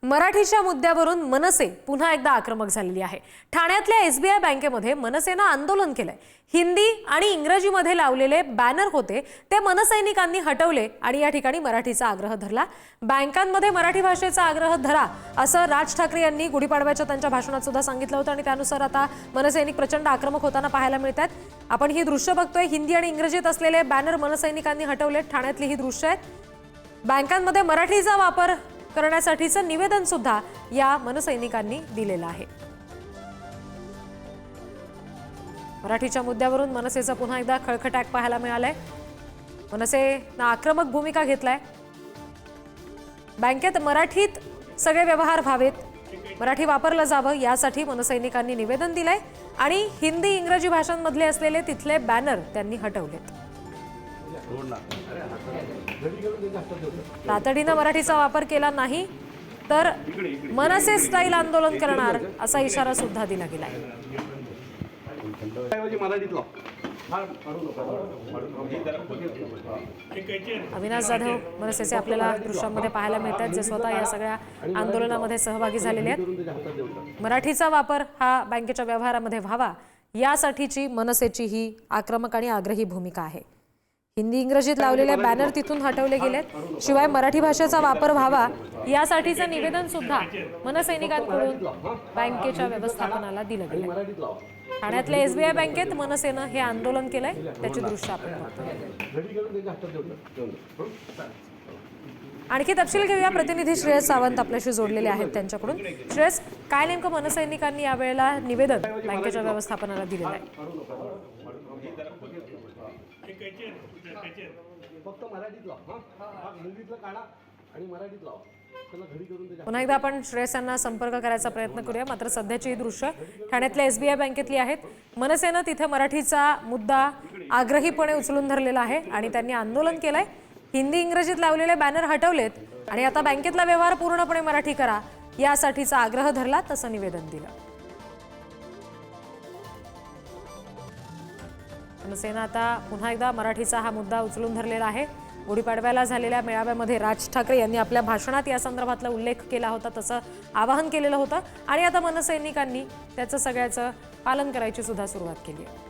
मराठीच्या मुद्द्यावरून मनसे पुन्हा एकदा आक्रमक झालेली आहे। ठाण्यातल्या एसबीआय बँकेमध्ये मनसेनं आंदोलन केलंय। हिंदी आणि इंग्रजीमध्ये लावलेले बॅनर होते ते मनसैनिकांनी हटवले आणि या ठिकाणी मराठीचा आग्रह धरला। बँकांमध्ये मराठी भाषेचा आग्रह धरा असं राज ठाकरे यांनी गुढीपाडव्याच्या त्यांच्या भाषणात सुद्धा सांगितलं होतं आणि त्यानुसार आता मनसैनिक प्रचंड आक्रमक होताना पाहायला मिळतात। आपण ही दृश्य बघतोय। हिंदी आणि इंग्रजीत असलेले बॅनर मनसैनिकांनी हटवले। ठाण्यातली ही दृश्य आहेत। बँकांमध्ये मराठीचा वापर करण्यासाठीचं निवेदन सुद्धा या मनसैनिकांनी दिलेलं आहे। मराठीच्या मुद्द्यावरून मनसेचा पुन्हा एकदा खळखटाक पाहायला मिळालाय। मनसेनं आक्रमक भूमिका घेतलाय। बँकेत मराठीत सगळे व्यवहार व्हावेत, मराठी वापरलं जावं यासाठी मनसैनिकांनी निवेदन दिलंय आणि हिंदी इंग्रजी भाषांमधले असलेले तिथले बॅनर त्यांनी हटवलेत। तातडीनं मराठीचा वापर केला नाही तर मनसे स्टाईल आंदोलन करणार असा इशारा सुद्धा दिला गेलाय। अविनाश जाधव मनसेचे आपल्याला दृश्यांमध्ये पाहायला मिळतात, जे स्वतः या सगळ्या आंदोलनामध्ये सहभागी झालेले आहेत। मराठीचा वापर हा बँकेच्या व्यवहारामध्ये व्हावा यासाठीची मनसेची ही आक्रमक आणि आग्रही भूमिका आहे। हिंदी इंग्रजीत लावलेले बॅनर तिथून हटवले गेलेत। शिवाय मराठी भाषेचा वापर व्हावा यासाठीचं निवेदन सुद्धा मनसैनिकांकडून बँकेच्या व्यवस्थापनाला दिलं गेलं। ठाण्यातल्या एसबीआय बँकेत मनसेनं हे आंदोलन केलंय, त्याची दृश्य आपण बघतोय। आणखी तपशील घेऊया। प्रतिनिधी श्रेयस सावंत आपल्याशी जोडलेले आहेत त्यांच्याकडून। श्रेयस, काय नेमकं मनसैनिकांनी यावेळेला निवेदन बँकेच्या व्यवस्थापनाला दिलेलं आहे? पुन्हा एकदा आपण श्रेयस यांना संपर्क करायचा प्रयत्न करूया, मात्र सध्याची ही दृश्य ठाण्यातल्या एसबीआय बँकेतली आहेत। मनसेनं तिथे मराठीचा मुद्दा आग्रहीपणे उचलून धरलेला आहे आणि त्यांनी आंदोलन केलंय। हिंदी इंग्रजीत लावलेले बॅनर हटवलेत आणि आता बँकेतला व्यवहार पूर्णपणे मराठी करा यासाठीचा आग्रह धरला, तसं निवेदन दिलं। मनसेनं आता पुन्हा एकदा मराठीचा हा मुद्दा उचलून धरलेला आहे। गुढीपाडव्याला झालेल्या मेळाव्यामध्ये राज ठाकरे यांनी आपल्या भाषणात या संदर्भातला उल्लेख केला होता, तसं आवाहन केलेलं होतं आणि आता मनसैनिकांनी त्याचं सगळ्याचं पालन करायची सुद्धा सुरुवात केली आहे।